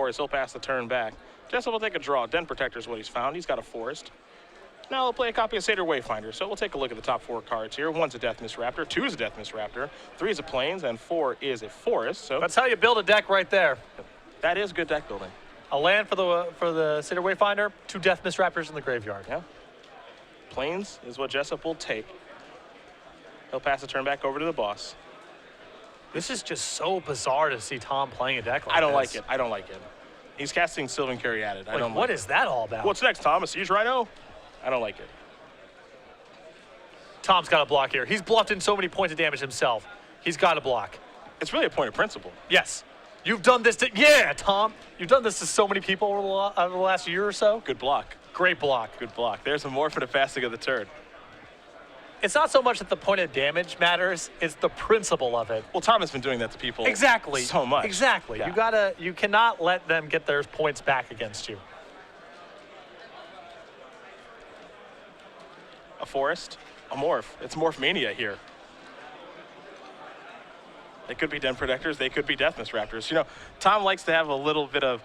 forest. He'll pass the turn back. Jessup will take a draw. Den Protector is what he's found. He's got a forest. Now we'll play a copy of Satyr Wayfinder. So we'll take a look at the top 4 cards here. 1's a Death Mist Raptor, 2 is a Death Mist Raptor, 3 is a Plains, and 4 is a Forest. So that's how you build a deck right there. That is good deck building. A land for the Satyr Wayfinder, 2 Death Mist Raptors in the graveyard. Yeah. Plains is what Jessup will take. He'll pass the turn back over to the boss. This is just so bizarre to see Tom playing a deck like this. I don't like it. I don't like it. He's casting Sylvan Caryatid. I don't like what is that all about? What's next, Tom? A Siege Rhino? I don't like it. Tom's got to block here. He's bluffed in so many points of damage himself. He's got to block. It's really a point of principle. Yes. You've done this to, yeah, Tom. You've done this to so many people over the last year or so. Good block. Great block. Good block. There's a morph and a passing of the turn. It's not so much that the point of damage matters, it's the principle of it. Well, Tom has been doing that to people exactly so much. Exactly. Yeah. You cannot let them get their points back against you. A forest, a morph. It's Morph Mania here. They could be Den Protectors, they could be Death Mist Raptors. You know, Tom likes to have a little bit of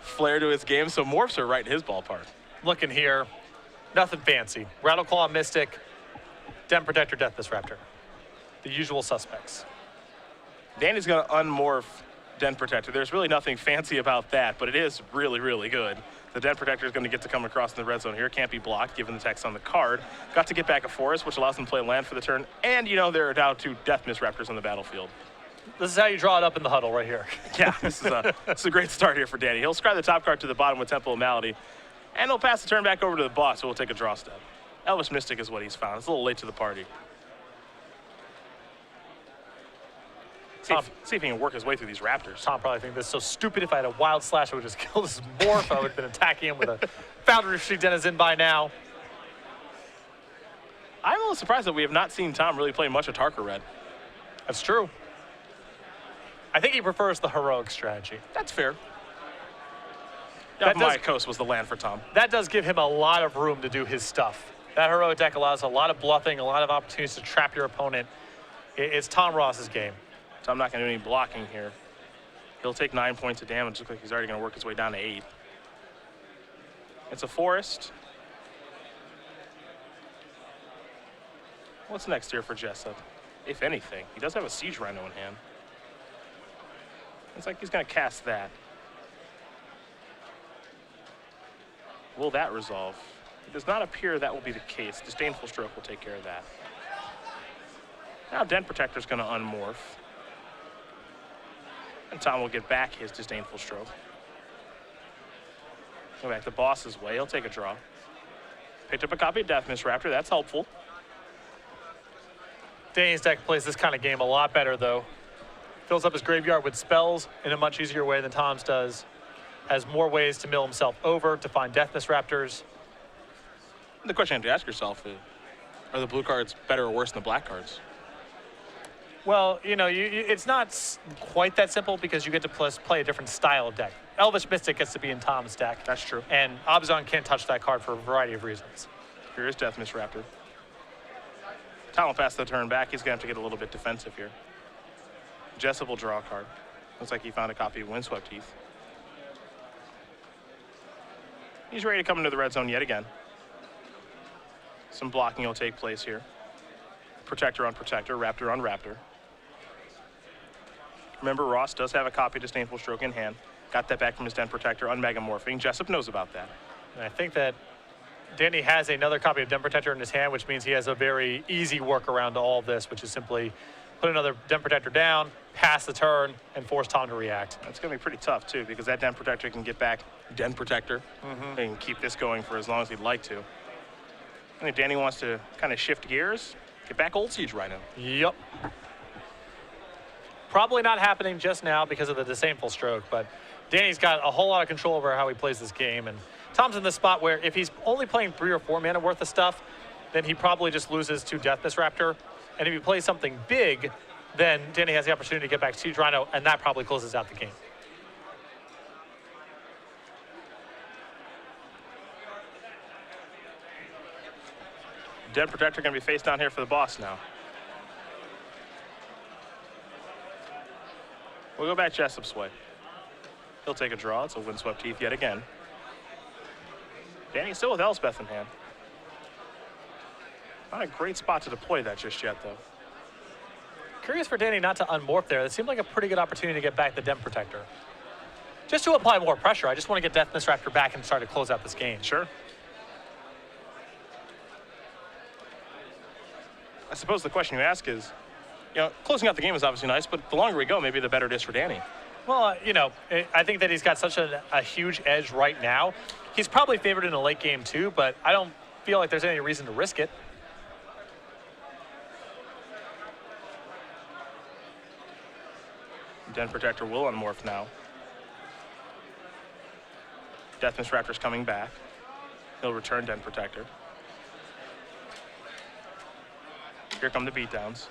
flair to his game, so morphs are right in his ballpark. Looking here, nothing fancy. Rattleclaw, Mystic, Den Protector, Death Mist Raptor. The usual suspects. Danny's going to unmorph Den Protector. There's really nothing fancy about that, but it is really, really good. The Den Protector is going to get to come across in the red zone here. Can't be blocked, given the text on the card. Got to get back a forest, which allows them to play land for the turn. And, you know, there are now 2 Death Mist Raptors on the battlefield. This is how you draw it up in the huddle right here. Yeah, this is a great start here for Danny. He'll scry the top card to the bottom with Temple of Malady, and he'll pass the turn back over to the boss, so we'll take a draw step. Elvish Mystic is what he's found. It's a little late to the party. See if he can work his way through these Raptors. Tom probably thinks this is so stupid. If I had a Wild Slash, I would just kill this morph. I would have been attacking him with a Foundry Street Denizen by now. I'm a little surprised that we have not seen Tom really play much of Tarka Red. That's true. I think he prefers the heroic strategy. That's fair. Maya Coast was the land for Tom. That does give him a lot of room to do his stuff. That heroic deck allows a lot of bluffing, a lot of opportunities to trap your opponent. It's Tom Ross's game. So I'm not going to do any blocking here. He'll take 9 points of damage. Looks like he's already going to work his way down to 8. It's a forest. What's next here for Jessup? If anything, he does have a Siege Rhino in hand. It's like he's going to cast that. Will that resolve? It does not appear that will be the case. Disdainful Stroke will take care of that. Now Den Protector's going to unmorph. And Tom will get back his Disdainful Stroke. Go back the boss's way. He'll take a draw. Picked up a copy of Death Mist Raptor. That's helpful. Danny's deck plays this kind of game a lot better, though. Fills up his graveyard with spells in a much easier way than Tom's does. Has more ways to mill himself over to find Death Mist Raptors. The question you have to ask yourself is, are the blue cards better or worse than the black cards? Well, you know, it's not quite that simple because you get to play a different style of deck. Elvish Mystic gets to be in Tom's deck. That's true. And Abzan can't touch that card for a variety of reasons. Here is Death Mist Raptor. Tom will pass the turn back. He's going to have to get a little bit defensive here. Jessup will draw a card. Looks like he found a copy of Windswept Heath. He's ready to come into the red zone yet again. Some blocking will take place here. Protector on Protector, Raptor on Raptor. Remember, Ross does have a copy of Disdainful Stroke in hand. Got that back from his Den Protector on Megamorphing. Jessup knows about that. And I think that Danny has another copy of Den Protector in his hand, which means he has a very easy workaround to all of this, which is simply put another Den Protector down, pass the turn, and force Tom to react. It's going to be pretty tough, too, because that Den Protector can get back Den Protector and keep this going for as long as he'd like to. I think Danny wants to kind of shift gears, get back Old Siege Rhino. Yep. Probably not happening just now because of the Disdainful Stroke, but Danny's got a whole lot of control over how he plays this game, and Tom's in this spot where if he's only playing 3 or 4 mana worth of stuff, then he probably just loses to Death Mist Raptor. And if he plays something big, then Danny has the opportunity to get back Siege Rhino, and that probably closes out the game. Den Protector going to be face down here for the boss now. We'll go back Jessup's way. He'll take a draw. It's a Windswept Heath yet again. Danny still with Elspeth in hand. Not a great spot to deploy that just yet, though. Curious for Danny not to unmorph there. That seemed like a pretty good opportunity to get back the Den Protector. Just to apply more pressure. I just want to get Death Misraptor back and start to close out this game. Sure. I suppose the question you ask is, closing out the game is obviously nice, but the longer we go, maybe the better it is for Danny. Well, I think that he's got such a huge edge right now. He's probably favored in a late game too, but I don't feel like there's any reason to risk it. Den Protector will unmorph now. Death Misraptor's coming back. He'll return Den Protector. Here come the beatdowns.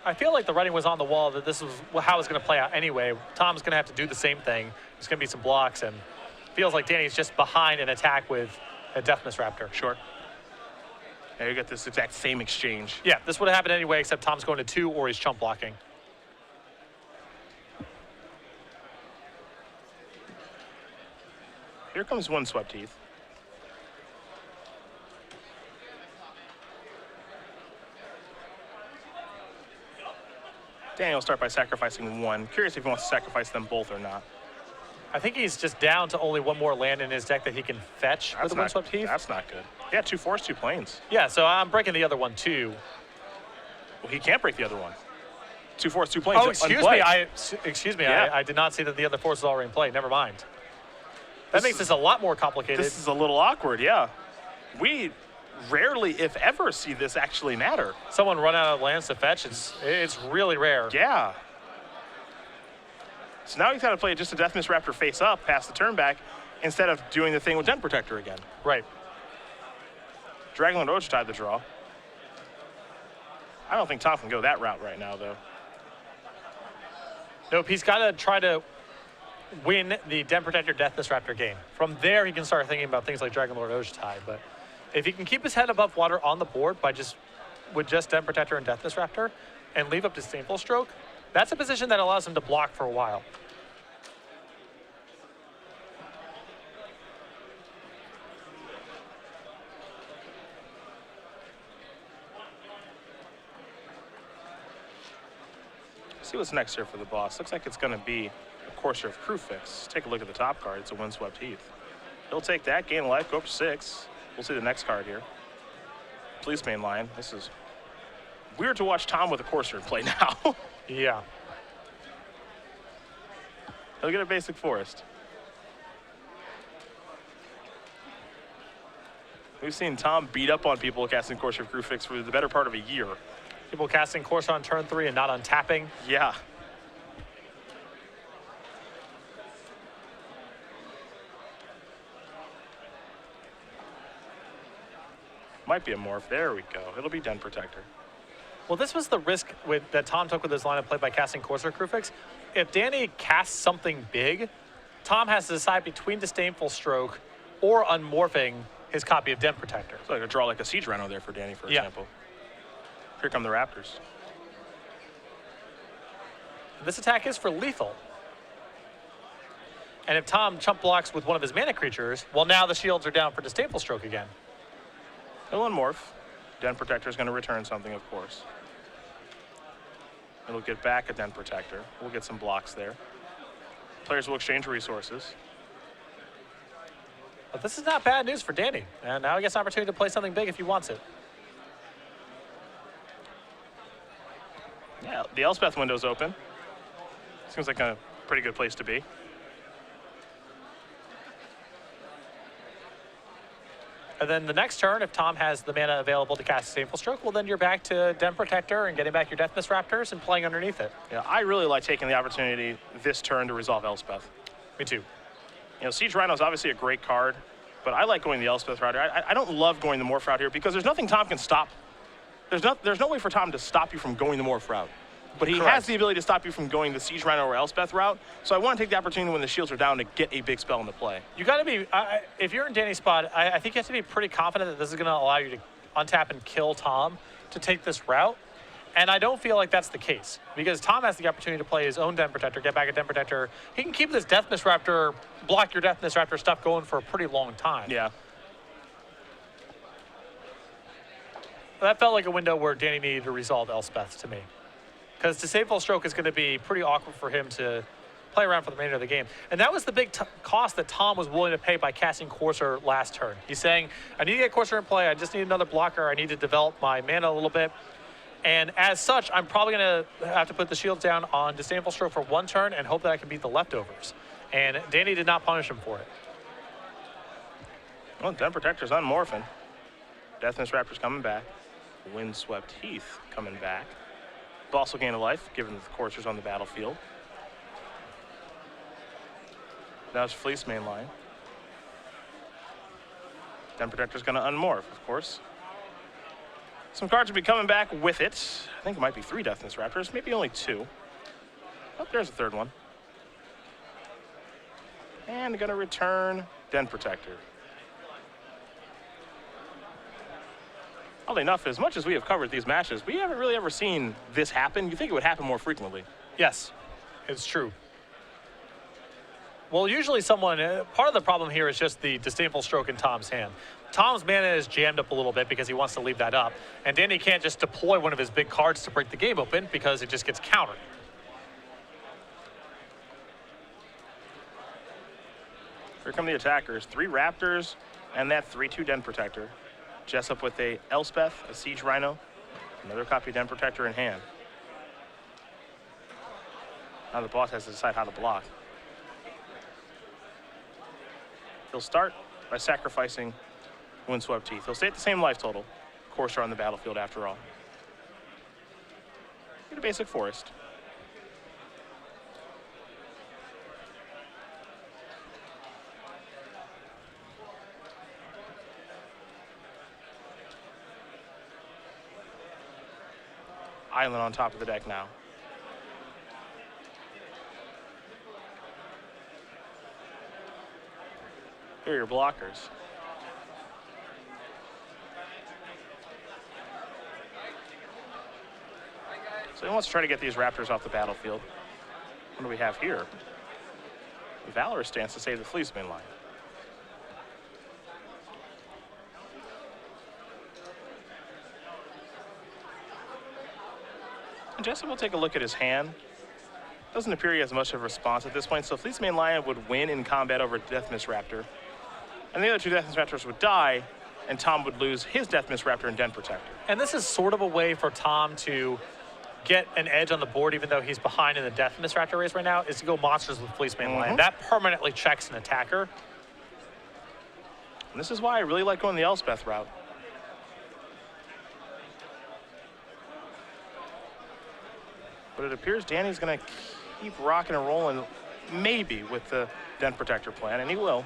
I feel like the writing was on the wall that this was how it's going to play out anyway. Tom's going to have to do the same thing. There's going to be some blocks, and feels like Danny's just behind an attack with a Death Misraptor. Sure. Now you get this exact same exchange. Yeah, this would have happened anyway, except Tom's going to 2 or he's chump blocking. Here comes Windswept Heath. Danny will start by sacrificing 1. Curious if he wants to sacrifice them both or not. I think he's just down to only 1 more land in his deck that he can fetch with the Windswept Heath. That's not good. Yeah, 2 forests, 2 plains. Yeah, so I'm breaking the other one too. Well, he can't break the other one. 2 forests, 2 plains. Oh, excuse me. Yeah. I did not see that the other force is already in play. Never mind. That makes this a lot more complicated. This is a little awkward, yeah. We rarely, if ever, see this actually matter. Someone run out of lands to fetch. It's really rare. Yeah. So now he's got to play just a Death Misraptor face up past the turn back instead of doing the thing with Den Protector again. Right. Dragonlord Ojutai the draw. I don't think Tom can go that route right now, though. Nope, he's got to try to win the Den Protector Death Misraptor game. From there, he can start thinking about things like Dragonlord Ojutai. But if he can keep his head above water on the board with just Den Protector and Death Misraptor and leave up Disdainful Stroke, that's a position that allows him to block for a while. See what's next here for the boss. Looks like it's going to be a Courser of Crewfix. Take a look at the top card. It's a Windswept Heath. He'll take that, gain a life, go up to 6. We'll see the next card here. Policeman Lion. This is weird to watch Tom with a Courser in play now. Yeah. He'll get a basic forest. We've seen Tom beat up on people casting Courser of Crewfix for the better part of a year. People casting Courser on turn 3 and not on tapping. Yeah. Might be a morph. There we go. It'll be Den Protector. Well, this was the risk that Tom took with his line of play by casting Courser Crewfix. If Danny casts something big, Tom has to decide between Disdainful Stroke or unmorphing his copy of Den Protector. It's like a draw like a Siege Rhino there for Danny, for example. Here come the Raptors. This attack is for lethal. And if Tom chump blocks with one of his mana creatures, well, now the shields are down for Disdainful Stroke again. He'll unmorph. Den Protector is going to return something, of course. It'll get back a Den Protector. We'll get some blocks there. Players will exchange resources. But this is not bad news for Danny. And now he gets an opportunity to play something big if he wants it. Yeah, the Elspeth window's open. Seems like a pretty good place to be. And then the next turn, if Tom has the mana available to cast Disdainful Stroke, well, then you're back to Den Protector and getting back your Death Misraptors and playing underneath it. Yeah, I really like taking the opportunity this turn to resolve Elspeth. Me too. Siege Rhino is obviously a great card, but I like going the Elspeth route. I don't love going the Morph route here because there's nothing Tom can stop. There's no way for Tom to stop you from going the Morph route. But he has the ability to stop you from going the Siege Rhino or Elspeth route. So I want to take the opportunity when the shields are down to get a big spell into play. You got to be, if you're in Danny's spot, I think you have to be pretty confident that this is going to allow you to untap and kill Tom to take this route. And I don't feel like that's the case because Tom has the opportunity to play his own Den Protector, get back a Den Protector. He can keep this Death Misraptor, block your Death Misraptor stuff going for a pretty long time. Yeah. That felt like a window where Danny needed to resolve Elspeth to me. Because Disdainful Stroke is going to be pretty awkward for him to play around for the remainder of the game. And that was the big cost that Tom was willing to pay by casting Courser last turn. He's saying, I need to get Courser in play. I just need another blocker. I need to develop my mana a little bit. And as such, I'm probably going to have to put the shields down on Disdainful Stroke for one turn and hope that I can beat the leftovers. And Danny did not punish him for it. Well, Den Protector's unmorphing. Death Misraptor's coming back. Windswept Heath coming back. Boss will gain a life, given that the Courser's on the battlefield. Now it's Fleece mainline. Den Protector's going to unmorph, of course. Some cards will be coming back with it. I think it might be 3 Death Misraptors, maybe only 2. Oh, there's a third one. And going to return Den Protector. Oddly enough, as much as we have covered these matches, we haven't really ever seen this happen. You think it would happen more frequently. Yes, it's true. Well, usually someone, part of the problem here is just the Disdainful Stroke in Tom's hand. Tom's mana is jammed up a little bit because he wants to leave that up. And Danny can't just deploy one of his big cards to break the game open because it just gets countered. Here come the attackers. 3 Raptors and that 3/2 Den Protector. Jessup with a Elspeth, a Siege Rhino, another copy of Den Protector in hand. Now the boss has to decide how to block. He'll start by sacrificing Windswept Heath. He'll stay at the same life total. Courser on the battlefield after all. Get a basic forest. Island on top of the deck now. Here are your blockers. So he wants to try to get these Raptors off the battlefield. What do we have here? Valor stance to save the Fleece main line. And Jessup will take a look at his hand. Doesn't appear he has much of a response at this point, so Fleece main lion would win in combat over Death Misraptor. And the other 2 Death Misraptors would die, and Tom would lose his Death Misraptor and Den Protector. And this is sort of a way for Tom to get an edge on the board, even though he's behind in the Death Misraptor race right now, is to go monsters with Fleece main lion. That permanently checks an attacker. And this is why I really like going the Elspeth route. But it appears Danny's going to keep rocking and rolling, maybe with the Den Protector plan, and he will.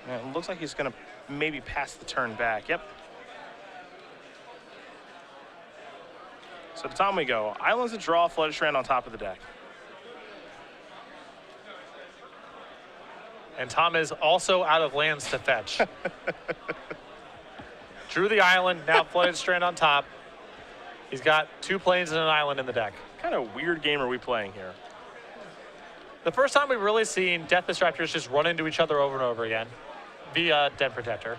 And it looks like he's going to maybe pass the turn back. Yep. So to Tom we go. Islands to draw, Flooded Strand on top of the deck. And Tom is also out of lands to fetch. Drew the island, now Flooded Strand on top. He's got 2 planes and an island in the deck. What kind of weird game are we playing here? The first time we've really seen Death Misraptors just run into each other over and over again via Den Protector.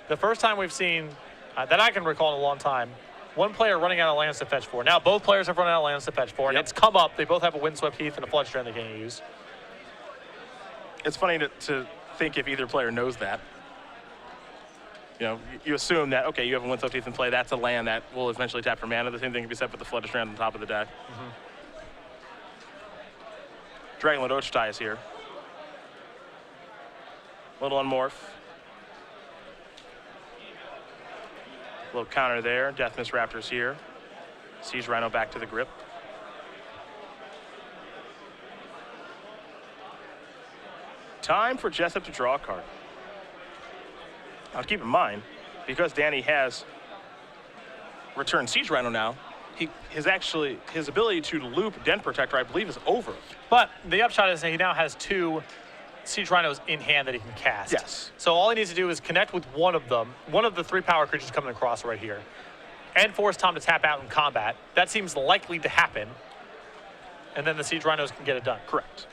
The first time we've seen, that I can recall in a long time, one player running out of lands to fetch for. Now both players have run out of lands to fetch for, and it's come up. They both have a Windswept Heath and a Flood Strand they can't use. It's funny to think if either player knows that. You know, you assume that, okay, you have a Windswept Heath in play, that's a land that will eventually tap for mana. The same thing can be said with the Flooded Strand on top of the deck. Dragonlord Ochitai is here. Little unmorph. Little counter there. Death Misraptor's here. Siege Rhino back to the grip. Time for Jessup to draw a card. Now keep in mind, because Danny has returned Siege Rhino now, his ability to loop Den Protector, I believe, is over. But the upshot is that he now has 2 Siege Rhinos in hand that he can cast. Yes. So all he needs to do is connect with one of them, one of the 3 power creatures coming across right here, and force Tom to tap out in combat. That seems likely to happen. And then the Siege Rhinos can get it done. Correct.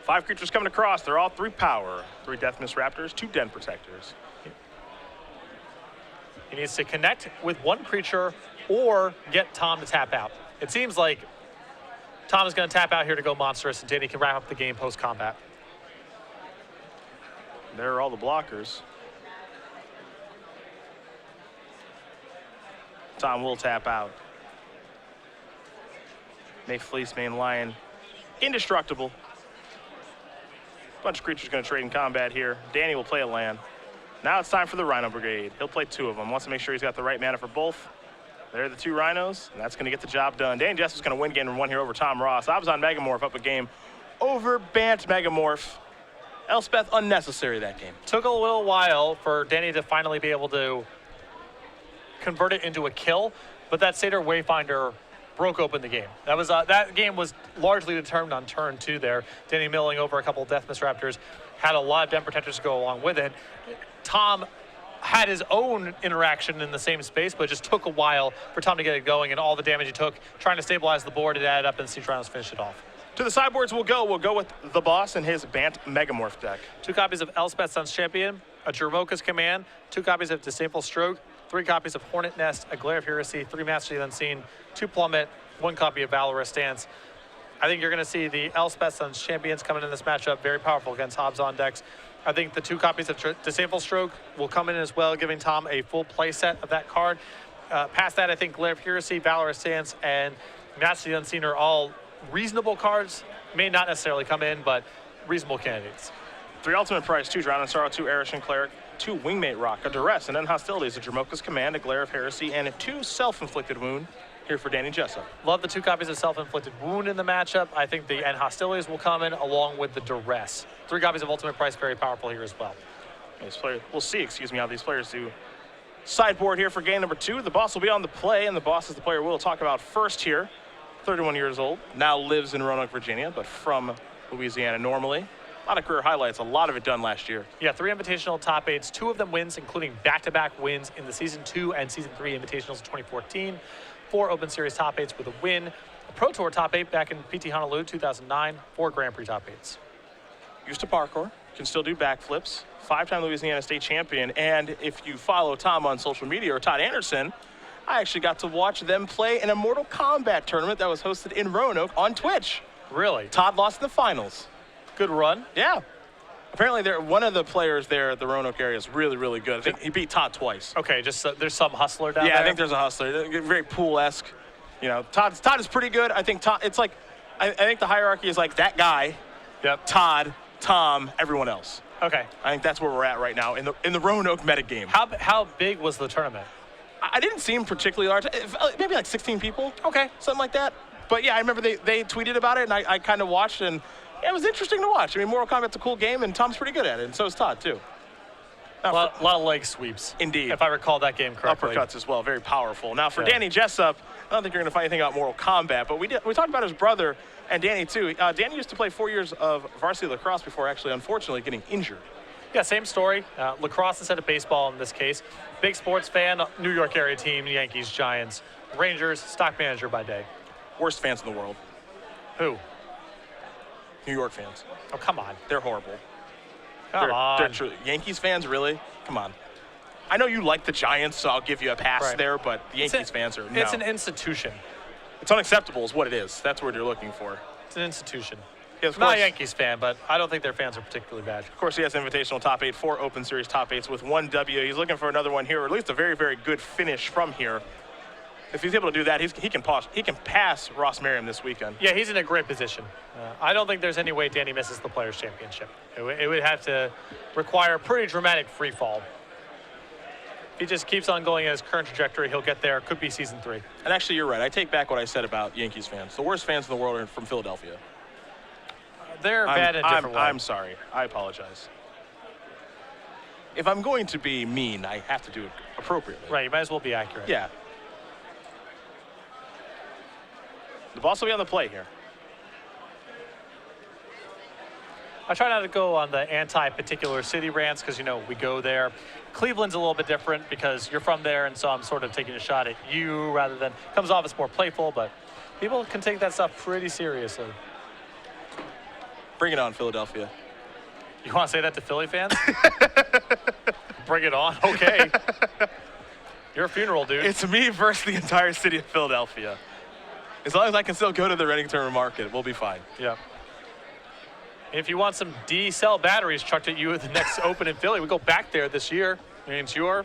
5 creatures coming across. They're all 3 power. 3 Deathmist Raptors, 2 Den Protectors. He needs to connect with one creature or get Tom to tap out. It seems like Tom is going to tap out here to go monstrous, and Danny can wrap up the game post-combat. There are all the blockers. Tom will tap out. May Fleece, Main Lion, indestructible. Bunch of creatures going to trade in combat here. Danny will play a land. Now it's time for the Rhino Brigade. He'll play 2 of them. Wants to make sure he's got the right mana for both. There are the 2 Rhinos, and that's going to get the job done. Danny Jessup's going to win game 1 here over Tom Ross. Abzan Megamorph up a game over Bant Megamorph. Elspeth, unnecessary that game. Took a little while for Danny to finally be able to convert it into a kill, but that Satyr Wayfinder broke open the game. That game was largely determined on turn 2 there. Danny milling over a couple of Deathmist Raptors, had a lot of Den Protectors to go along with it. Tom had his own interaction in the same space, but it just took a while for Tom to get it going, and all the damage he took trying to stabilize the board, it added up, and Siege Rhinos finished it off. To the sideboards we'll go. We'll go with the boss and his Bant Megamorph deck. 2 copies of Elspeth Sun's Champion, a Jermoka's Command, 2 copies of Disdainful Stroke, 3 copies of Hornet Nest, a Glare of Heresy, 3 Mastery of the Unseen, 2 Plummet, 1 copy of Valorous Stance. I think you're going to see the Elspeth Sun's Champions coming in this matchup, very powerful against Abzan decks. I think the 2 copies of Disdainful Stroke will come in as well, giving Tom a full play set of that card. Past that, I think Glare of Heresy, Valorous Stance, and Mastery of the Unseen are all reasonable cards. May not necessarily come in, but reasonable candidates. 3 ultimate price, 2 Drown and Sorrow, 2 Erishan Cleric, 2 Wingmate Rock, a Duress, and then Hostilities, a Jermoka's Command, a Glare of Heresy, and a 2 Self-Inflicted Wound here for Danny Jessup. Love the 2 copies of Self-Inflicted Wound in the matchup. I think the and Hostilities will come in along with the Duress. 3 copies of Ultimate Price, very powerful here as well. We'll see, how these players do. Sideboard here for game number 2. The boss will be on the play, and the boss is the player we'll talk about first here. 31 years old, now lives in Roanoke, Virginia, but from Louisiana normally. A lot of career highlights, a lot of it done last year. Yeah, 3 Invitational top 8s, 2 of them wins, including back-to-back wins in the Season 2 and Season 3 Invitationals of 2014. 4 Open Series top 8s with a win. A Pro Tour top 8 back in PT Honolulu 2009. 4 Grand Prix top 8s. Used to parkour, can still do backflips. 5-time Louisiana State champion. And if you follow Tom on social media or Todd Anderson, I actually got to watch them play in a Mortal Kombat tournament that was hosted in Roanoke on Twitch. Really? Todd lost in the finals. Good run. Yeah. Apparently, one of the players there at the Roanoke area is really, really good. I think he beat Todd twice. Okay, just there's some hustler down there? Yeah, I think there's a hustler. They're very pool-esque. You know, Todd is pretty good. I think Todd, it's like, I think the hierarchy is like that guy, yep. Todd, Tom, everyone else. Okay. I think that's where we're at right now in the Roanoke metagame. How big was the tournament? I didn't seem particularly large. Maybe like 16 people. Okay. Something like that. But yeah, I remember they tweeted about it, and I kind of watched, and yeah, it was interesting to watch. I mean, Mortal Kombat's a cool game, and Tom's pretty good at it, and so is Todd, too. Now, a lot of leg sweeps. Indeed. If I recall that game correctly. Uppercuts as well, very powerful. Now, for Danny Jessup, I don't think you're going to find anything about Mortal Kombat, but we talked about his brother and Danny, too. Danny used to play 4 years of varsity lacrosse before actually, unfortunately, getting injured. Yeah, same story. Lacrosse instead of baseball in this case. Big sports fan, New York area team, Yankees, Giants, Rangers, stock manager by day. Worst fans in the world. Who? New York fans. Oh, come on. They're horrible. Come on. Yankees fans, really? Come on. I know you like the Giants, so I'll give you a pass there, but the Yankees fans are, no. It's an institution. It's unacceptable is what it is. That's what you're looking for. It's an institution. Yeah, I'm not a Yankees fan, but I don't think their fans are particularly bad. Of course, he has invitational top 8, 4 Open Series top 8s with 1 W. He's looking for another one here, or at least a very, very good finish from here. If he's able to do that, he can pass Ross Merriam this weekend. Yeah, he's in a great position. I don't think there's any way Danny misses the Players' Championship. It would have to require a pretty dramatic free fall. If he just keeps on going at his current trajectory, he'll get there. Could be Season 3. And actually, you're right. I take back what I said about Yankees fans. The worst fans in the world are from Philadelphia. They're bad in a different way. I'm sorry. I apologize. If I'm going to be mean, I have to do it appropriately. Right, you might as well be accurate. Yeah. The boss will be on the play here. I try not to go on the anti-particular city rants because, you know, we go there. Cleveland's a little bit different because you're from there, and so I'm sort of taking a shot at you rather than, comes off as more playful, but people can take that stuff pretty seriously. Bring it on, Philadelphia. You want to say that to Philly fans? Bring it on. Okay. You're a funeral, dude. It's me versus the entire city of Philadelphia. As long as I can still go to the Reading market, we'll be fine. Yeah. If you want some D-cell batteries chucked at you at the next Open in Philly, we go back there this year. I mean, it's your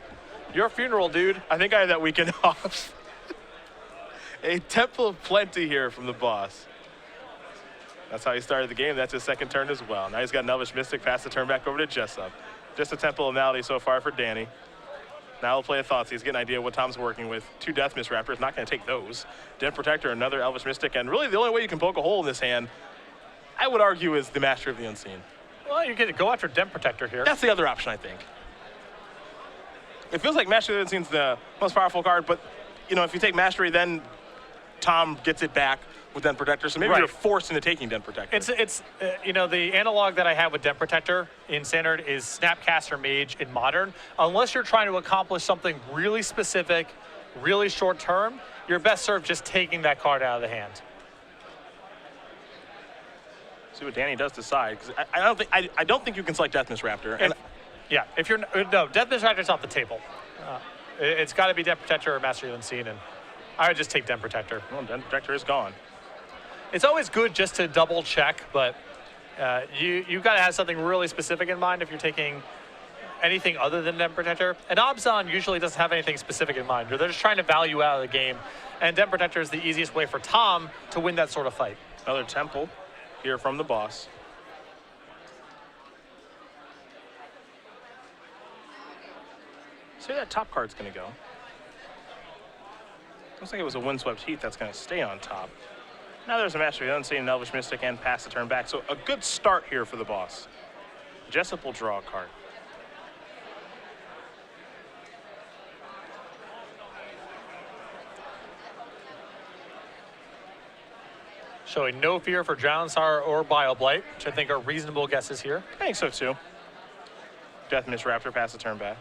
funeral, dude. I think I had that weekend off. A Temple of Plenty here from the boss. That's how he started the game. That's his second turn as well. Now he's got an Elvish Mystic, pass the turn back over to Jessup. Just a Temple of Malady so far for Danny. Now he'll play a Thoughtseize. He's getting an idea of what Tom's working with. 2 Death Mist Raptors, not going to take those. Den Protector, another Elvish Mystic, and really the only way you can poke a hole in this hand, I would argue, is the Master of the Unseen. Well, you get to go after Den Protector here. That's the other option, I think. It feels like Master of the Unseen's the most powerful card, but, you know, if you take Mastery, then Tom gets it back with Den Protector, so maybe you're forced into taking Den Protector. It's you know, the analog that I have with Den Protector in Standard is Snapcaster Mage in Modern. Unless you're trying to accomplish something really specific, really short term, you're best served just taking that card out of the hand. See what Danny does decide, because I don't think you can select Death Mist Raptor. If you're no, Death Mist Raptor's off the table. It's got to be Den Protector or Master of the Unseen, and I would just take Den Protector. Well, Den Protector is gone. It's always good just to double check, but you've got to have something really specific in mind if you're taking anything other than Den Protector. And Obzon usually doesn't have anything specific in mind, or they're just trying to value out of the game. And Den Protector is the easiest way for Tom to win that sort of fight. Another Temple here from the boss. See where that top card's going to go. Looks like it was a Windswept Heath that's going to stay on top. Now there's a Master of the Unseen, an Elvish Mystic, and pass the turn back. So a good start here for the boss. Jessup will draw a card. Showing no fear for Drown Star or Bile-Blight, which I think are reasonable guesses here. I think so too. Death Mist Raptor, pass the turn back.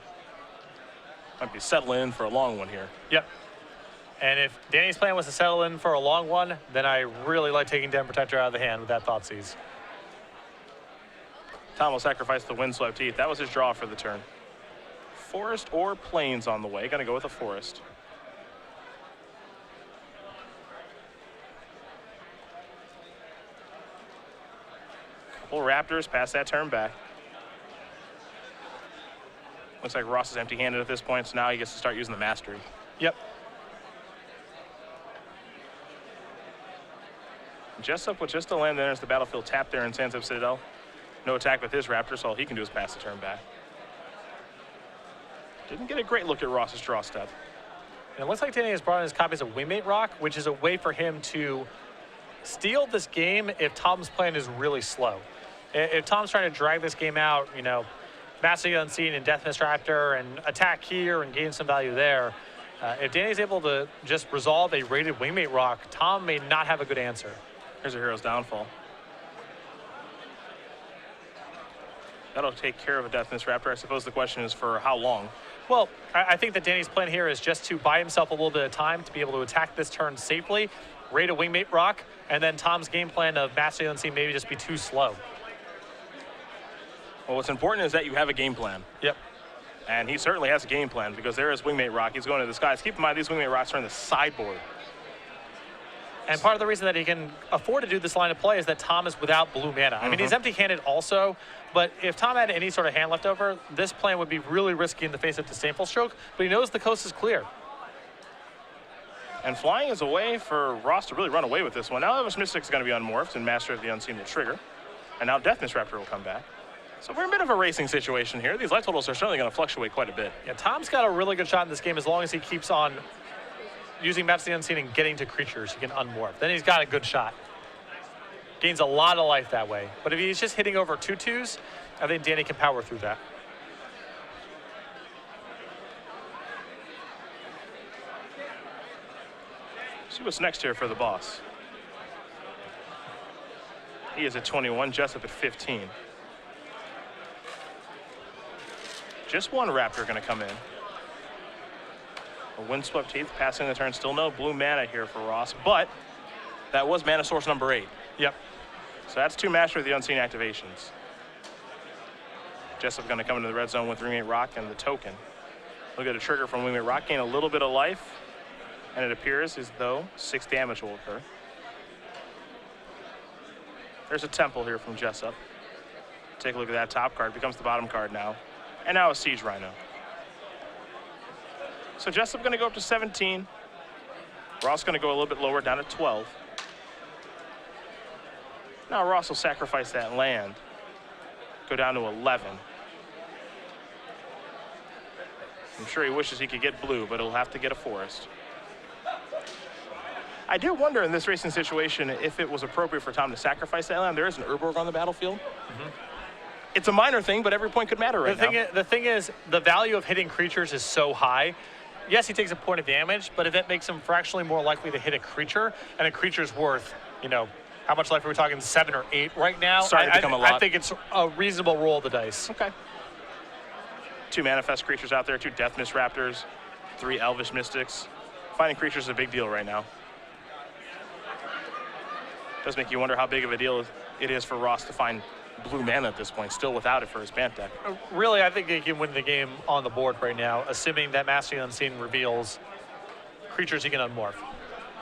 Might be settling in for a long one here. Yep. And if Danny's plan was to settle in for a long one, then I really like taking Den Protector out of the hand with that Thoughtseize. Tom will sacrifice the Windswept Heath. That was his draw for the turn. Forest or Plains on the way. Gonna go with a Forest. Couple Raptors, pass that turn back. Looks like Ross is empty-handed at this point, so now he gets to start using the Mastery. Yep. Jessup with just a land that enters the battlefield tapped there in Sands Up Citadel. No attack with his Raptor, so all he can do is pass the turn back. Didn't get a great look at Ross's draw step. And it looks like Danny has brought in his copies of Wingmate Rock, which is a way for him to steal this game if Tom's plan is really slow. If Tom's trying to drag this game out, you know, Master of the Unseen and Death Mist Raptor and attack here and gain some value there, if Danny's able to just resolve a rated Wingmate Rock, Tom may not have a good answer. Here's a Hero's Downfall. That'll take care of a Death Mist Raptor. I suppose the question is for how long? Well, I think that Danny's plan here is just to buy himself a little bit of time to be able to attack this turn safely, raid a Wingmate Rock, and then Tom's game plan of Master of the Unseen maybe just be too slow. Well, what's important is that you have a game plan. Yep. And he certainly has a game plan because there is Wingmate Rock. He's going to the skies. Keep in mind, these Wingmate Rocks are in the sideboard. And part of the reason that he can afford to do this line of play is that Tom is without blue mana. I mean, he's empty-handed also, but if Tom had any sort of hand left over, this plan would be really risky in the face of Disdainful Stroke, but he knows the coast is clear. And flying is a way for Ross to really run away with this one. Now Elvish Mystic's going to be unmorphed, and Master of the Unseen will trigger. And now Death Mist Raptor will come back. So we're in a bit of a racing situation here. These life totals are certainly going to fluctuate quite a bit. Yeah, Tom's got a really good shot in this game as long as he keeps on using Master of the Unseen and getting to creatures he can unmorph. Then he's got a good shot. Gains a lot of life that way. But if he's just hitting over 2/2s, I think Danny can power through that. See what's next here for the boss. He is at 21, Jessup at 15. Just one Raptor going to come in. A Windswept Heath passing the turn. Still no blue mana here for Ross, but that was mana source number 8. Yep. So that's 2 Master of the Unseen activations. Jessup going to come into the red zone with Wingmate Rock and the token. Look at a trigger from Wingmate Rock, gain a little bit of life, and it appears as though 6 damage will occur. There's a Temple here from Jessup. Take a look at that top card, becomes the bottom card now. And now a Siege Rhino. So Jessup going to go up to 17. Ross going to go a little bit lower, down to 12. Now Ross will sacrifice that land. Go down to 11. I'm sure he wishes he could get blue, but he'll have to get a forest. I do wonder in this racing situation if it was appropriate for Tom to sacrifice that land. There is an Urborg on the battlefield. It's a minor thing, but every point could matter right now. The thing is, the value of hitting creatures is so high. Yes, he takes a point of damage, but if that makes him fractionally more likely to hit a creature, and a creature's worth, you know, how much life are we talking, 7 or 8 right now? Starting to become a lot. I think it's a reasonable roll of the dice. Okay. 2 manifest creatures out there, 2 Death Mist Raptors, 3 Elvish Mystics. Finding creatures is a big deal right now. Does make you wonder how big of a deal it is for Ross to find blue mana at this point, still without it for his Bant deck. Really, I think he can win the game on the board right now, assuming that Master of the Unseen reveals creatures he can unmorph.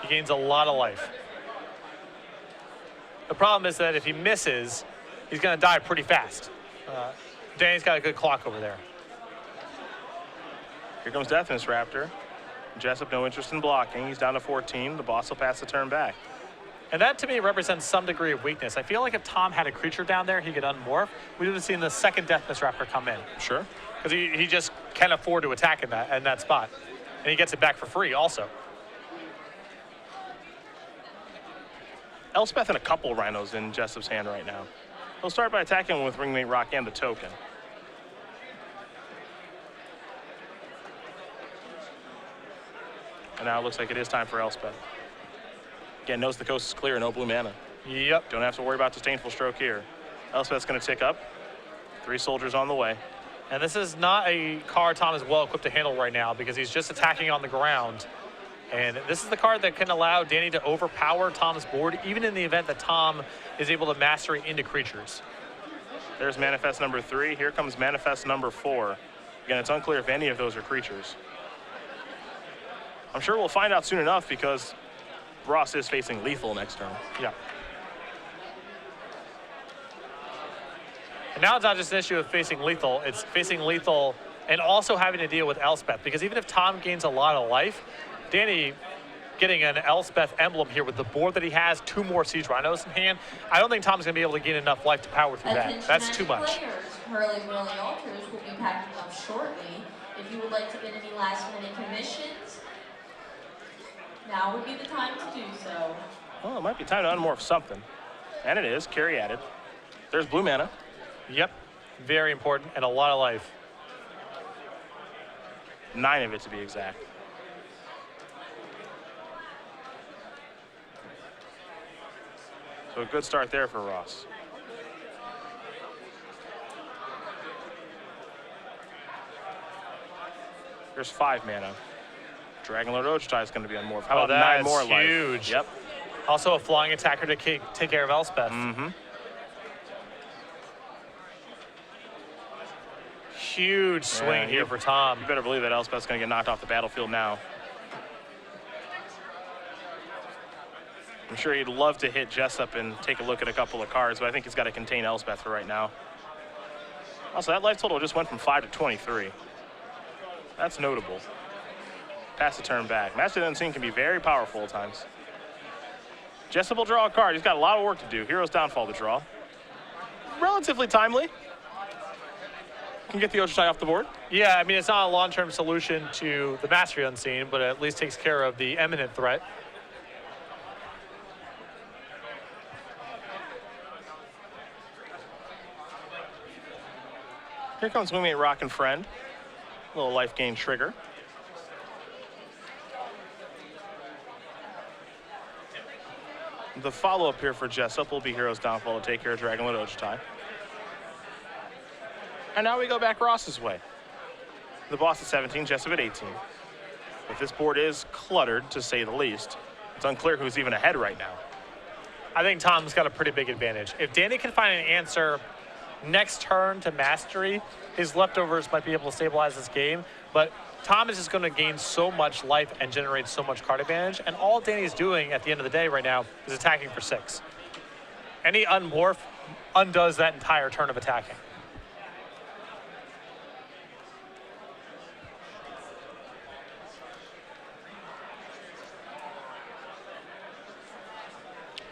He gains a lot of life. The problem is that if he misses, he's going to die pretty fast. Danny's got a good clock over there. Here comes Death Mist Raptor. Jessup, no interest in blocking. He's down to 14. The boss will pass the turn back. And that, to me, represents some degree of weakness. I feel like if Tom had a creature down there he could unmorph, we would have seen the second Death Mist Raptor come in. Sure. Because he just can't afford to attack in that spot. And he gets it back for free also. Elspeth and a couple Rhinos in Jessup's hand right now. He'll start by attacking with Ringmate Rock and the token. And now it looks like it is time for Elspeth. Again, knows the coast is clear, no blue mana. Yep. Don't have to worry about Disdainful Stroke here. Elspeth's going to tick up. 3 soldiers on the way. And this is not a card Tom is well equipped to handle right now because he's just attacking on the ground. And this is the card that can allow Danny to overpower Tom's board, even in the event that Tom is able to master it into creatures. There's Manifest number 3. Here comes Manifest number 4. Again, it's unclear if any of those are creatures. I'm sure we'll find out soon enough because Ross is facing lethal next turn. Yeah. And now it's not just an issue of facing lethal, it's facing lethal and also having to deal with Elspeth. Because even if Tom gains a lot of life, Danny getting an Elspeth emblem here with the board that he has, 2 more Siege Rhinos in hand, I don't think Tom's going to be able to gain enough life to power through that. That's too much. Hurling Whirling Altars will be packing up shortly. If you would like to get any last-minute commissions, now would be the time to do so. Well, it might be time to unmorph something. And it is. Carry added. There's blue mana. Yep. Very important and a lot of life. 9 of it to be exact. So a good start there for Ross. There's 5 mana. Dragonlord Ojutai is going to be unmorphed. How about 9 more life? Huge. Yep. Also a flying attacker to take care of Elspeth. Huge swing here for Tom. You better believe that Elspeth's going to get knocked off the battlefield now. I'm sure he'd love to hit Jessup and take a look at a couple of cards, but I think he's got to contain Elspeth for right now. Also, that life total just went from 5 to 23. That's notable. Pass the turn back. Master of the Unseen can be very powerful at times. Jessup will draw a card. He's got a lot of work to do. Hero's Downfall to draw. Relatively timely. Can get the Ojutai off the board. Yeah, I mean, it's not a long-term solution to the Mastery Unseen, but it at least takes care of the imminent threat. Here comes Wingmate Rock and Friend. A little life gain trigger. The follow-up here for Jessup will be Hero's Downfall to take care of Dragonlord Ojutai. And now we go back Ross's way. The boss at 17, Jessup at 18. But this board is cluttered, to say the least. It's unclear who's even ahead right now. I think Tom's got a pretty big advantage. If Danny can find an answer next turn to Mastery, his leftovers might be able to stabilize this game. But Tom is just going to gain so much life and generate so much card advantage. And all Danny's doing at the end of the day right now is attacking for 6. Any unmorph undoes that entire turn of attacking.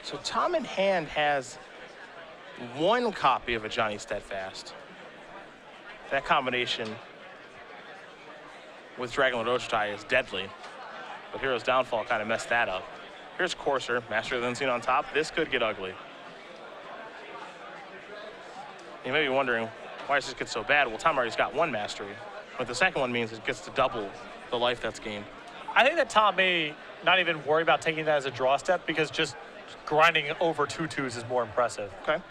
So Tom in hand has 1 copy of a Johnny Steadfast. That combination with Dragonlord Ojutai is deadly, but Hero's Downfall kind of messed that up. Here's Courser, Master of the Unseen on top. This could get ugly. You may be wondering, why does this get so bad? Well, Tom already's got 1 Mastery, but the second one means it gets to double the life that's gained. I think that Tom may not even worry about taking that as a draw step because just grinding over 2/2s is more impressive. Okay.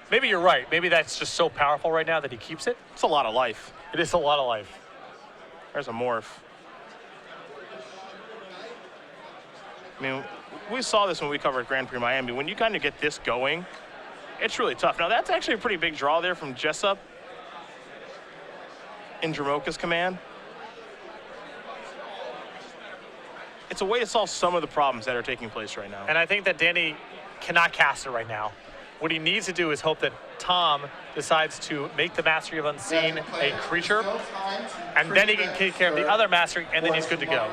Maybe you're right. Maybe that's just so powerful right now that he keeps it. It's a lot of life. It is a lot of life. There's a morph. I mean, we saw this when we covered Grand Prix Miami. When you kind of get this going, it's really tough. Now, that's actually a pretty big draw there from Jessup in Dromoka's command. It's a way to solve some of the problems that are taking place right now. And I think that Danny cannot cast it right now. What he needs to do is hope that Tom decides to make the Mastery of Unseen a creature, and then he can take care of the other Mastery, and then he's good to go.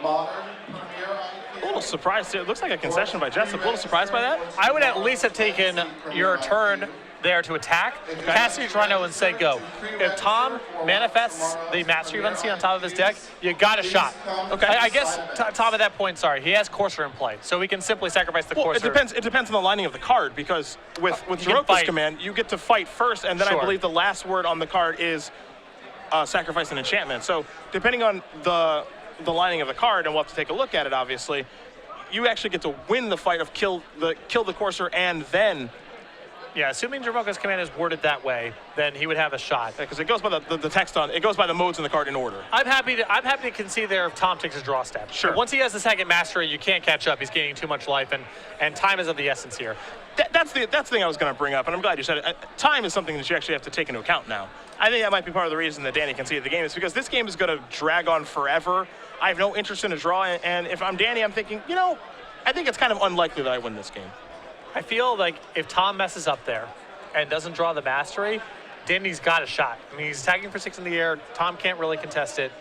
A little surprised there. It looks like a concession by Jessup. A little surprised by that. I would at least have taken your turn there to attack, cast your Rhino, and say go. If Tom manifests the Mastery of Unseen on top of his deck, you got a shot. Okay. I guess Tom at that point, sorry, he has Courser in play, so we can simply sacrifice the Courser. It depends on the lining of the card, because with Dromoka's command, you get to fight first, and then I believe the last word on the card is sacrifice an enchantment. So depending on the lining of the card, and we'll have to take a look at it, obviously, you actually get to win the fight of kill the Courser and then. Yeah, assuming Dromoka's command is worded that way, then he would have a shot. Because it goes by the text on it goes by the modes in the card in order. I'm happy to concede there if Tom takes his draw step. Sure. But once he has the second Mastery, you can't catch up. He's gaining too much life, and time is of the essence here. That's the thing I was going to bring up, and I'm glad you said it. Time is something that you actually have to take into account now. I think that might be part of the reason that Danny conceded the game is because this game is going to drag on forever. I have no interest in a draw, and if I'm Danny, I'm thinking, I think it's kind of unlikely that I win this game. I feel like if Tom messes up there and doesn't draw the Mastery, Danny's got a shot. I mean, he's attacking for 6 in the air. Tom can't really contest it.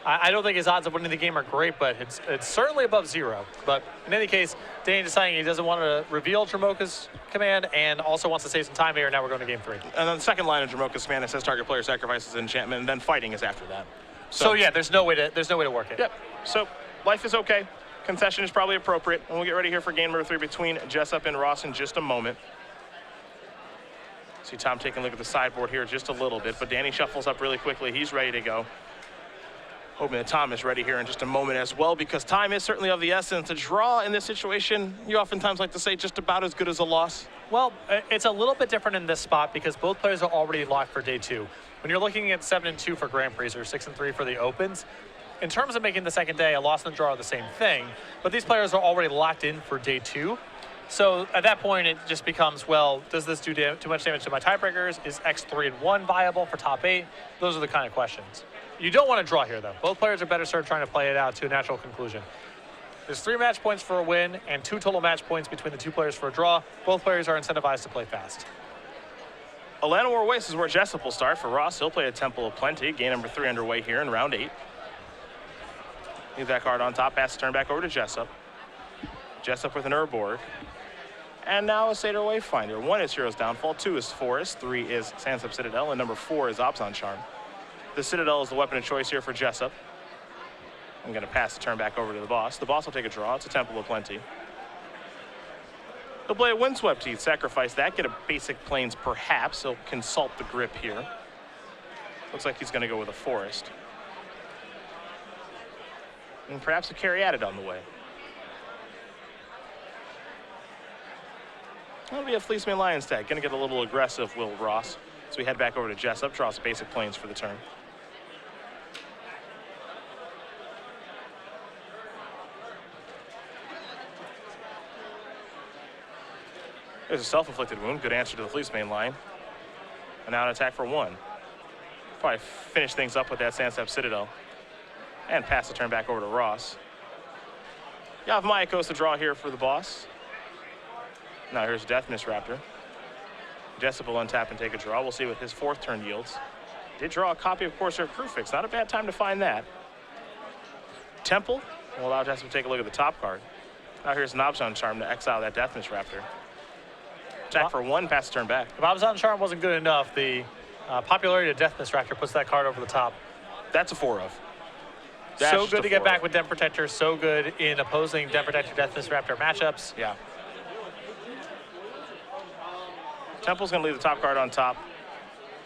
I don't think his odds of winning the game are great, but it's certainly above 0. But in any case, Danny deciding he doesn't want to reveal Dromoka's command and also wants to save some time here. Now we're going to game 3. And then the second line of Dromoka's command, it says target player sacrifices an enchantment, and then fighting is after that. So yeah, there's no way to work it. Yep. So life is okay. Concession is probably appropriate, and we'll get ready here for game number 3 between Jessup and Ross in just a moment. See Tom taking a look at the sideboard here just a little bit, but Danny shuffles up really quickly. He's ready to go. Hoping that Tom is ready here in just a moment as well, because time is certainly of the essence. A draw in this situation, you oftentimes like to say, just about as good as a loss. Well, it's a little bit different in this spot because both players are already locked for day 2. When you're looking at 7-2 for Grand Prix or 6-3 for the Opens, in terms of making the second day, a loss and a draw are the same thing, but these players are already locked in for day 2. So at that point, it just becomes, well, does this do too much damage to my tiebreakers? Is X3-1 viable for top 8? Those are the kind of questions. You don't want to draw here, though. Both players are better served trying to play it out to a natural conclusion. There's 3 match points for a win and 2 total match points between the 2 players for a draw. Both players are incentivized to play fast. Atlanta War Waste is where Jessup will start. For Ross, he'll play a Temple of Plenty. Game number 3 underway here in round 8. Leave that card on top. Pass the turn back over to Jessup. Jessup with an Urborg. And now a Seder Wayfinder. 1 is Hero's Downfall, 2 is Forest, 3 is Sandsep Citadel, and number 4 is Opson Charm. The Citadel is the weapon of choice here for Jessup. I'm going to pass the turn back over to the boss. The boss will take a draw. It's a Temple of Plenty. He'll play a Windswept Teeth, sacrifice that, get a basic Plains perhaps. He'll consult the grip here. Looks like he's going to go with a Forest. And perhaps a Caryatid on the way. That'll be a Fleeceman Lion instead. Gonna get a little aggressive, Will Ross. So we head back over to Jessup, draws basic planes for the turn. There's a self-inflicted wound. Good answer to the Fleeceman Lion. And now an attack for 1. Probably finish things up with that Sandstep Citadel. And pass the turn back over to Ross. Yavimaya goes to draw here for the boss. Now here's Death Mist Raptor. Jessup will untap and take a draw. We'll see what his 4th turn yields. Did draw a copy of Corsair Crewfix. Not a bad time to find that. Temple will allow Jessup to take a look at the top card. Now here's Nobzon Charm to exile that Death Mist Raptor. Attack for 1, pass the turn back. If Nobzon Charm wasn't good enough, the popularity of Death Mist Raptor puts that card over the top. That's a 4 of. That's so good to get back with Den Protector. So good in opposing Den Protector Death Mist Raptor matchups. Yeah. Temple's going to leave the top card on top.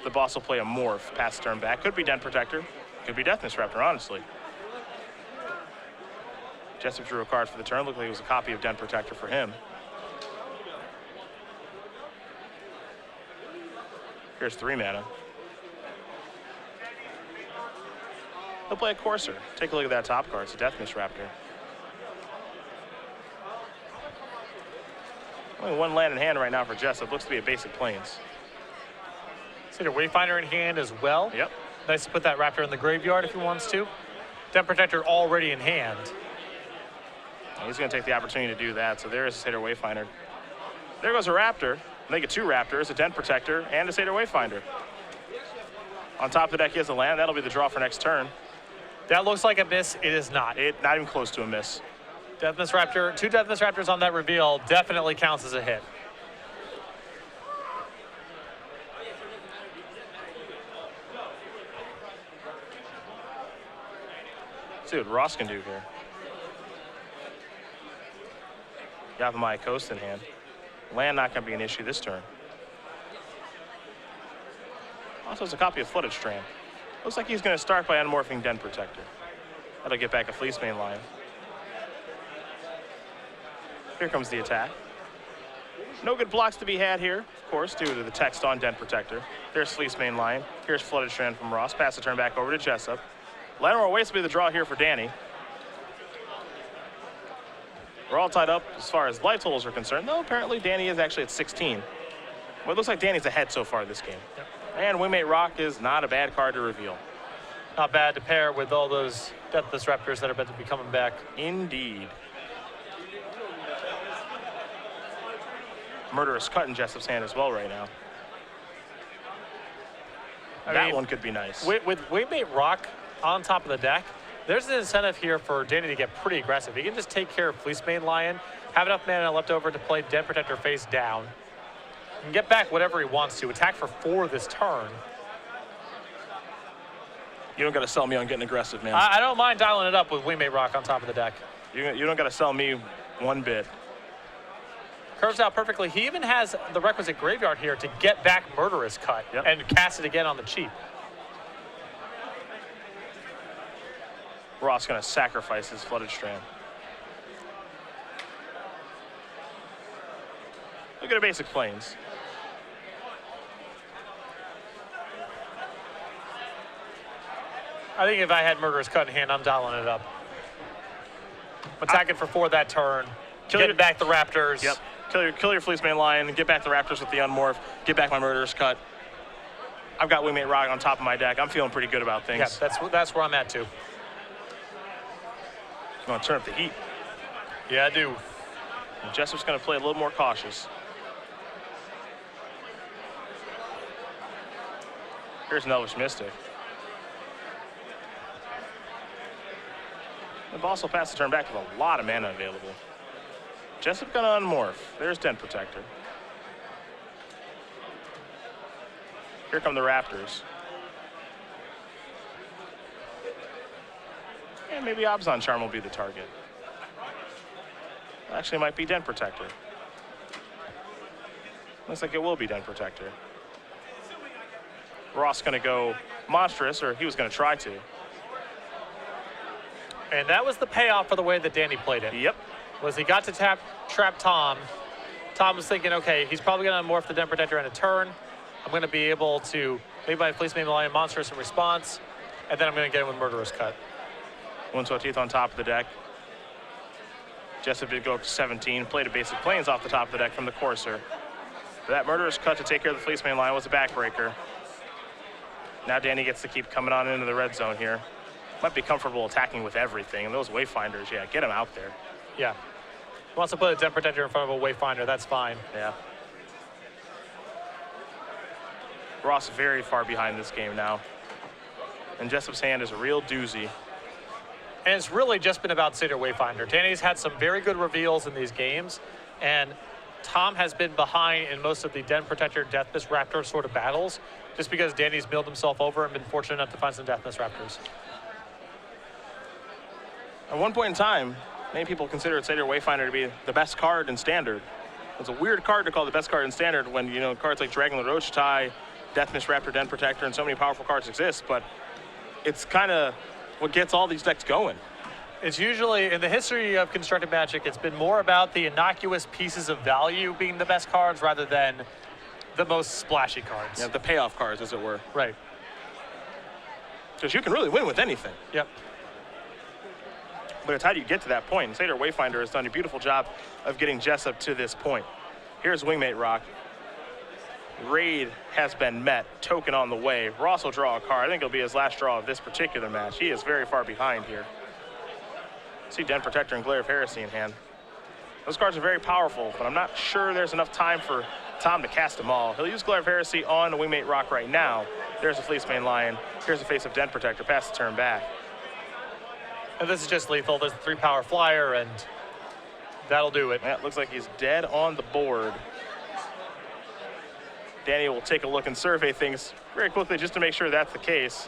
The boss will play a Morph, pass the turn back. Could be Den Protector. Could be Death Mist Raptor, honestly. Jessup drew a card for the turn. Looked like it was a copy of Den Protector for him. Here's 3 mana. He'll play a Corsair. Take a look at that top card. It's a Death Mist Raptor. Only 1 land in hand right now for Jessup. Looks to be a basic plains. See the Wayfinder in hand as well. Yep. Nice to put that Raptor in the graveyard if he wants to. Den Protector already in hand. And he's going to take the opportunity to do that. So there is a Satyr Wayfinder. There goes a Raptor. They get 2 Raptors, a Den Protector, and a Satyr Wayfinder. On top of the deck, he has a land. That'll be the draw for next turn. That looks like a miss. It is not. Not even close to a miss. Death Mist Raptor, 2 Death Mist Raptors on that reveal definitely counts as a hit. See what Ross can do here. Yavimaya Coast in hand. Land not going to be an issue this turn. Also has a copy of Flooded Strand. Looks like he's going to start by unmorphing Den Protector. That'll get back a Fleeceman Lion. Here comes the attack. No good blocks to be had here, of course, due to the text on Den Protector. There's Fleeceman Lion. Here's Flooded Strand from Ross. Pass the turn back over to Jessup. Lattimore waits to be the draw here for Danny. We're all tied up as far as life totals are concerned. No, apparently Danny is actually at 16. Well, it looks like Danny's ahead so far this game. Yep. And Wingmate Rock is not a bad card to reveal. Not bad to pair with all those Death Mist Raptors that are about to be coming back. Indeed. Murderous Cut in Jessup's hand as well right now. That one could be nice. With Wingmate Rock on top of the deck, there's an incentive here for Danny to get pretty aggressive. He can just take care of Fleeceman Lion, have enough mana left over to play Den Protector face down, and get back whatever he wants to. Attack for 4 this turn. You don't got to sell me on getting aggressive, man. I don't mind dialing it up with Wingmate Rock on top of the deck. You don't got to sell me one bit. Curves out perfectly. He even has the requisite graveyard here to get back Murderous Cut and cast it again on the cheap. Ross going to sacrifice his Flooded Strand. Look at a basic plains. I think if I had Murderous Cut in hand, I'm dialing it up. Attacking for 4 that turn. Getting back the Raptors. Yep. Kill your Fleeceman Lion, get back the Raptors with the Unmorph, get back my Murderous Cut. I've got Wingmate Rock on top of my deck. I'm feeling pretty good about things. Yeah, that's where I'm at too. I'm going to turn up the heat. Yeah, I do. And Jessup's going to play a little more cautious. Here's an Elvish Mystic. The boss will pass the turn back with a lot of mana available. Jessup gonna unmorph. There's Den Protector. Here come the Raptors. And maybe Nobzon Charm will be the target. Actually, it might be Den Protector. Looks like it will be Den Protector. Ross gonna go monstrous, or he was gonna try to. And that was the payoff for the way that Danny played it. Yep. Was he got to trap Tom Tom was thinking, okay, he's probably going to morph the Den Protector in a turn. I'm going to be able to maybe my Fleece Maiden Lion Monstrous in response, and then I'm going to get him with Murderous Cut. Windswept Teeth on top of the deck. Jessup did go up to 17, played a basic Plains off the top of the deck from the Courser. That Murderous Cut to take care of the Fleece Maiden Lion was a backbreaker. Now Danny gets to keep coming on into the red zone here. Might be comfortable attacking with everything, and those Wayfinders, yeah, get him out there. Yeah. He wants to put a Den Protector in front of a Wayfinder, that's fine. Yeah. Ross very far behind this game now. And Jessup's hand is a real doozy. And it's really just been about Seder Wayfinder. Danny's had some very good reveals in these games, and Tom has been behind in most of the Den Protector, Deathmiss Raptor sort of battles, just because Danny's milled himself over and been fortunate enough to find some Deathmiss Raptors. At one point in time, many people considered Seder Wayfinder to be the best card in Standard. It's a weird card to call the best card in Standard when, you know, cards like Dragon Roach Tie, Deathmiss Raptor, Den Protector, and so many powerful cards exist, but it's kind of what gets all these decks going. It's usually, in the history of Constructed Magic, it's been more about the innocuous pieces of value being the best cards rather than the most splashy cards. Yeah, the payoff cards, as it were. Right. Because you can really win with anything. Yep. But it's how do you get to that point? And Seder Wayfinder has done a beautiful job of getting Jessup to this point. Here's Wingmate Rock. Raid has been met, token on the way. Ross will draw a card. I think it'll be his last draw of this particular match. He is very far behind here. See Den Protector and Glare of Heresy in hand. Those cards are very powerful, but I'm not sure there's enough time for Tom to cast them all. He'll use Glare of Heresy on the Wingmate Rock right now. There's a Fleece Maiden Lion. Here's the face of Den Protector. Pass the turn back. And this is just lethal. There's a 3-power flyer, and that'll do it. Yeah, it looks like he's dead on the board. Danny will take a look and survey things very quickly just to make sure that's the case.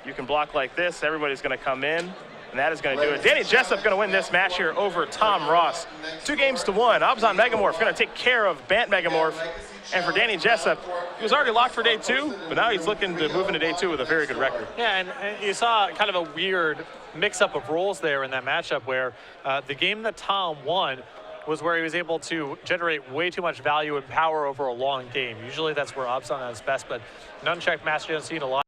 You can block like this. Everybody's going to come in, and that is going to do it. Danny Jessup going to win this match here over Tom Ross. 2-1. Abzan Megamorph going to take care of Bant Megamorph. And for Danny Jessup, he was already locked for day 2, but now he's looking to move into day 2 with a very good record. Yeah, and you saw kind of a weird mix-up of roles there in that matchup where the game that Tom won was where he was able to generate way too much value and power over a long game. Usually that's where Abzan is best, but an unchecked match you don't see in a lot.